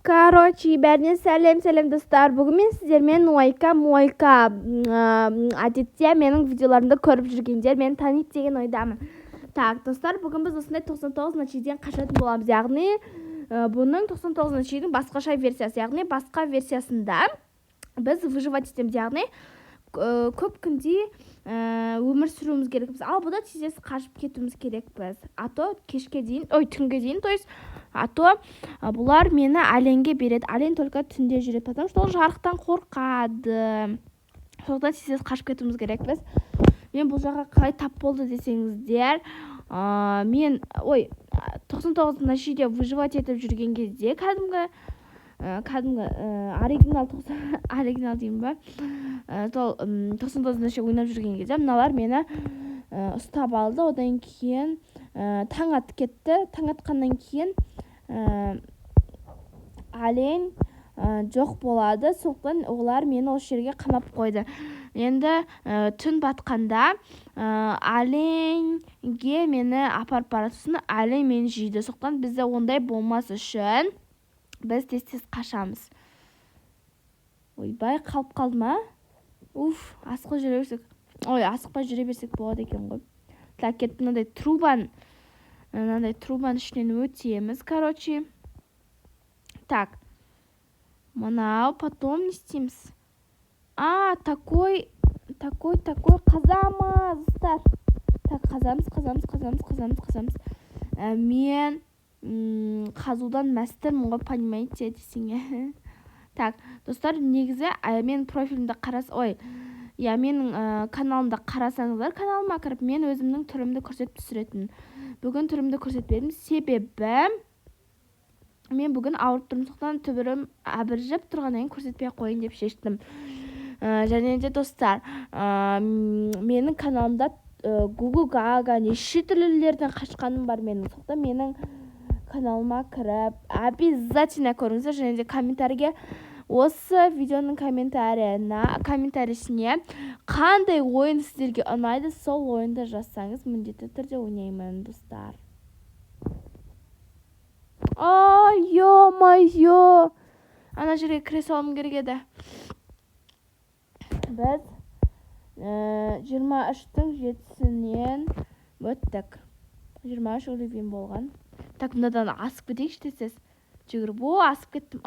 Короче, бәріне сәлем достар. Бүгін мен сіздермен мойка әдетте менің видеоларымды көріп жүргендер мені таниды деген ойдамын. Так, достар, бүгін біз осындай 99 нәтижеден қашатын боламыз. Яғни, бұның 99 нәтиженің басқаша версиясы, яғни басқа версиясында біз выживать етеміз, яғни көп күнде өмір сүруіміз керекпіз. Ал бұда тез қашып кетуіміз керекпіз. Ато кешке дейін, түнге дейін, то есть ато бұлар мені әленге береді. Әлен только түнде жүреді, потому что ол жарықтан қорқады. Сондықтан тез қашып кетуіміз керекпіз. Мен бұл жаққа қалай тап болды десеңіздер, мен 99 нәтижеде выживать етіп жүрген кезде кәдімгі оригинал деймін ба, сол 99 нәтиже ойнап жүрген кезде мыналар мені ұстап алды. Одан кейін таң атып кетті. Таң атқаннан кейін әлен жоқ болады. Сондықтан олар мені осы жерге қамап қойды. Енді түн батқанда әленге мені апарып баратын, әлен мені жейді. Сондықтан бізде ондай болмас үшін біз тез қашамыз. Ойбай, қалып қалды ма? Асықпай жүре берсек. Асықпай жүре берсек болады екен ғой. Так, кетті мынандай трубан ішінен өтеміз, короче. Так. Мынау, потом не істейміз. Такой қазамыз, достар. Так, қазамыз. Мен қазудан мәстімін ғой, понимаете, десең. Так, достар, негізі мен профилімді менің каналымда қарасаңыздар, каналыма кіріп, мен өзімнің түрімді көрсетіп түсіретін. Бүгін түрімді көрсетпедім, себебі мен бүгін ауырып тұрмын, сондықтан түбірім әбіржіп тұрғаннан көрсетпей қойын деп шештім. Және де, достар, менің каналымда Google Gaga неше түрлілерден қашқаным бар менің. Сондықтан менің каналыма кіріп, обязательно көріңіздер. Және де комментарийге осы видеоның комментарийсіне қандай ойын сіздерге ұнайды, сол ойынды жазсаңыз, міндетті түрде ойнаймын, достар. Ё-моё! Ана жерге кіре салым керек еді. Біз 23-тің 7-сінен өттік. 23 оливен болған. Так, мынадан асып кетейікші десіз. Жүгіріп, асып кеттім.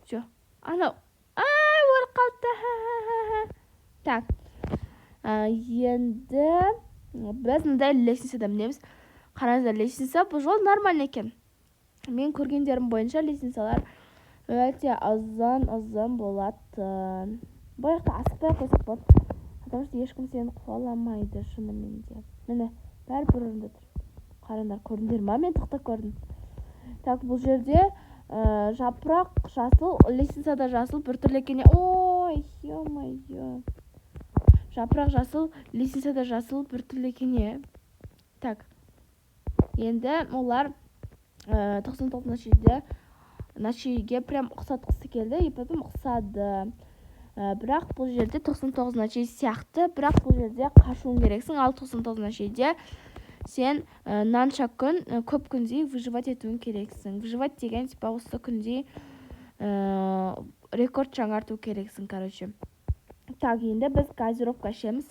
Жо. Өліп қалды. Так. Енді біз мындай лестницада мінеміз. Қараңыздар, лестница бұл жол нормально екен. Мен көргендерім бойынша лестницалар өте азан болатын. Бояқта асықпай қойсақ болады. Потому что ешкім сені қуаламайды, шынымен де. Міне, бәрі бір орында тұр. Қараңдар, көрдіңдер ма? Мен тоқтап көрдім. Так, бұл жерде жапырақ жасыл, лестницада жасыл біртүрлі екене. Ё-моё. Жапырақ жасыл, лестницада жасыл біртүрлі екене. Так. Енді олар 99 нәтижеге прям ұқсатқысы келді, и потом ұқсады. Бірақ бұл жерде 99 нәтиже сияқты, бірақ бұл жерде қашуың керексің. Ал 99 нәтижеде сен нанша күн, көп күнде выживать етуің керексің. Выживать деген осы күнде рекорд жаңарту керексің, короче. Так, енді біз газировка ішеміз.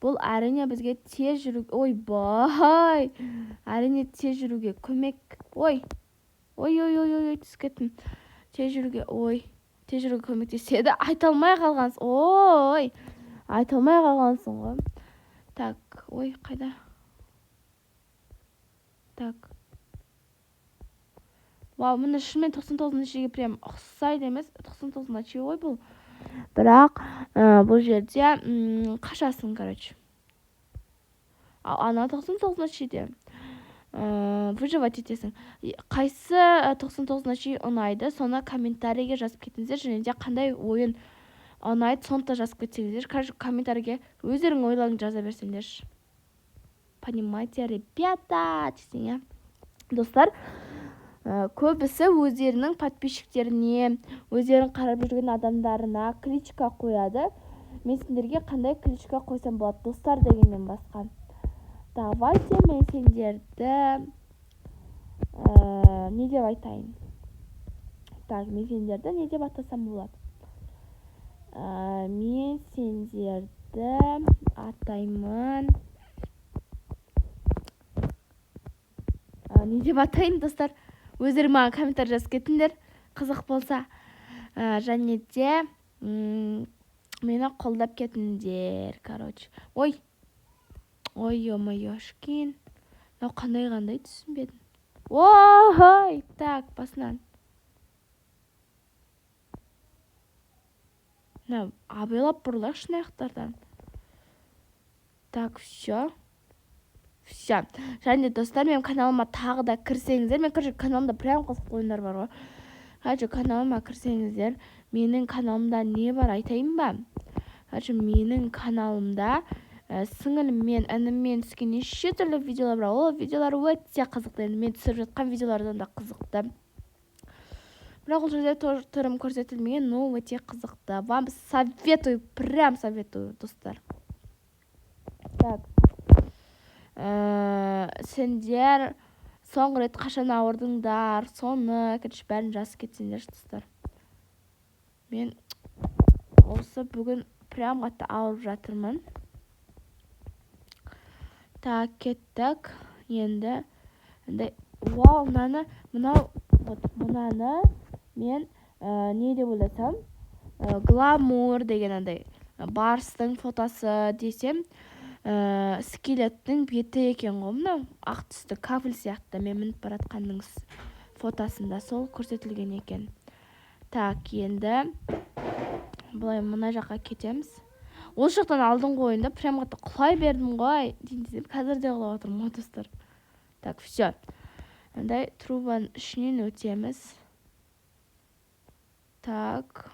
Бұл әрине бізге тез жүруге, әрине тез жүруге көмек. Түс кеттім. Тез жүруге көмектеседі. Айталмай қалғансың ғой. Так, қайда? Так. Міне шынымен 99 нәтижеге прям ұқсайды емес. 99 нәтиже бұл. Бірақ бұл жерде қашасың, короче. Ана 99 нәтижеде выживать етесің. Қайсы 99 нәтиже ұнайды, соны комментарийге жазып кетіңіздер. Және де қандай ойын ұнайды, соны да жазып кетсеңіздер. Комментарийге өздерің ойларыңды жаза берсеңдер. Понимаете, ребята, десең, достар, көбісі өздерінің подписчиктеріне, өздерін қарап жүрген адамдарына кличка қояды. Мен сендерге қандай кличка қойсам болады, достар дегеннен басқа. Давайте мен сендерді не деп айтайын? Так, мен сендерді не деп атасам болады? Мен сендерді атаймын. Не деп атайын, достар? Өздері маған комментарий жазып кетіңдер, қызық болса. Және де мені қолдап кетіңдер, короче. Ой, ё-моёшкин. Мынау қандай түсінбедім. Ой, так, басынан. Абайлап бұрылайық шынаяқтардан. Так, все. Және достар, менің каналыма тағы да кірсеңіздер. Мен каналымда прям қызық ойындар бар ғой. Каналыма кірсеңіздер. Менің каналымда не бар айтайын ба? Менің каналымда сіңілім мен ініммен түскен неше түрлі видеолар бар. Ол видеолар өте қызықты. Мен түсіріп жатқан видеолардан да қызықты. Бірақ ол жерде түрім көрсетілмеген, но өте қызықты. Вам советую, прям советую, достар. Так. Сендер соңғы рет қашан ауырдыңдар, соны бәрін жазып кетсеңдер, достар. Мен осы бүгін прям қатты ауырып жатырмын. Так, кеттік. Енді вау, мынаны мен не деп ойласам, гламур деген барстың фотосы десем, скелеттің беті екен ғой, мынау ақ түсті кафель сияқты. Мен мініп баратқанның фотосында сол көрсетілген екен. Так, енді бұлай мына жаққа кетеміз. Ол жақтан алдың ойында прям қатты құлай бердім ғой дейін, қазір де құлап отырмын ғой, достар. Так, все. Трубаның ішінен өтеміз. Так.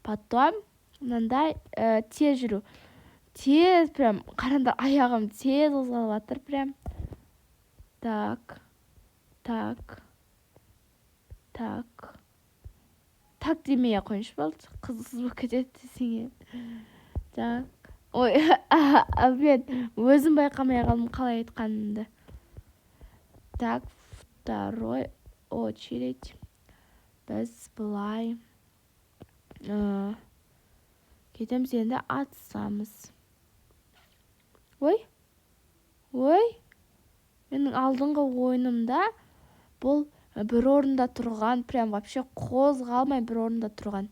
Потом мынандай тез жүру. Тез, прям қараңдар, аяғым тез қозғалып жатыр прям. Так. Так демей қойыңшы болды. Қызықсыз болып кетеді десең. Так. Ой, мен өзім байқамай қалдым қалай айтқанымды. Так, второй очередь. Біз былай кетеміз, енді атсамыз. Ой. Менің алдыңғы ойынымда бұл бір орында тұрған, прям вообще қозғалмай бір орында тұрған.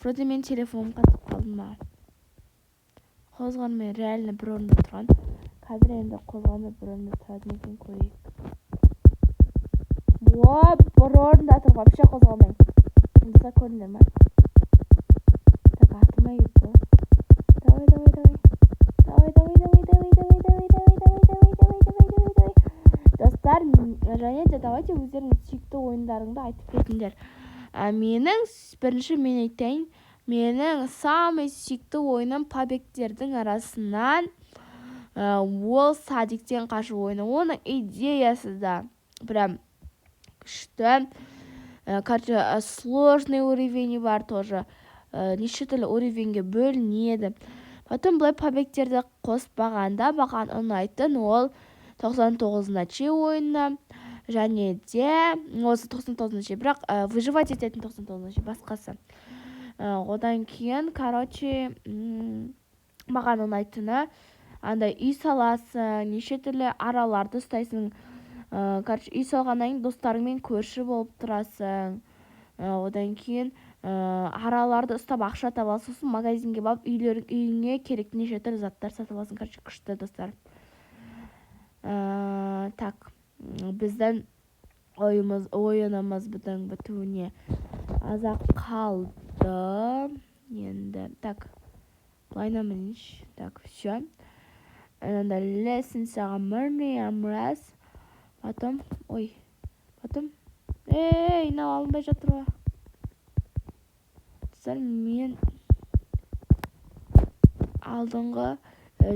Вроде мен телефоным қатып қалдым ма? Қозғалмай реально бір орында тұрған. Қазір енді қозғалмай бір орында тұрады екен, көрейік. Бір орында тұр, вообще қозғалмай. Мыса көрдіңдер ма? Так, атылмай кетті. Давай. Достар, және де давайте өздеріңіз сүйікті ойындарыңды айтып кетіңдер. Бірінші мен айтайын. Менің самый сүйікті ойыным побегтердің арасынан ол садиктен қашу ойыны. Оның идеясы да прям күшті. Сложный уровень бар тоже. Неше түрлі уровеньге бөлінеді. Потом бұлай побегтерді қоспағанда маған ұнайтын ол 99-нче ойыны. Және де осы 99-нче, бірақ выживать ететін 99-нче басқасы. Одан кейін, короче, маған ұнайтыны үй саласың, неше түрлі араларды ұстайсың. Короче, үй салғаннан кейін достарыңмен көрші болып тұрасың. Одан кейін араларды ұстап ақша табасың, сосын магазинге барып үйіңе керекті неше түрлі заттар сатып аласың. Короче, күшті, достар. Так, біздің ойынымыз бітуіне азақ қалды. Енді, так, бұлайна мініш. Так, все. Лесін саған мұрнем раз. Потом, нау алынбай жатыр ва. Достар, мен алдыңғы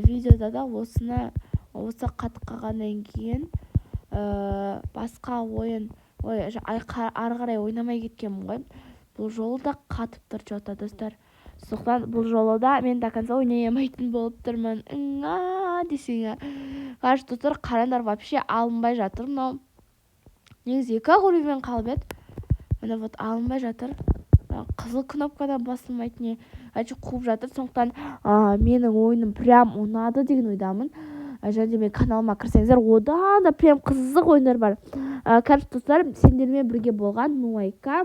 видеода да осы қатқағаннан кейін басқа ойын, ары қарай ойнамай кеткенмін ғой. Бұл жолы да қатып тұр жота, достар. Соқтан бұл жолы да мен до конца ойнай алмайтын болып тұрмын. Десең. Қаршы, достар, қарандар вообще алынбай жатыр. Негізі 2 уровень қалып еді. міне вот алынбай жатыр. Қызыл кнопкадан басылмайды не қуып жатыр. Сондықтан менің ойыным прям ұнады деген ойдамын. Және мен каналыма кірсеңіздер, одан да прям қызық ойындар бар. Короче, достар, сендермен бірге болған Муайка.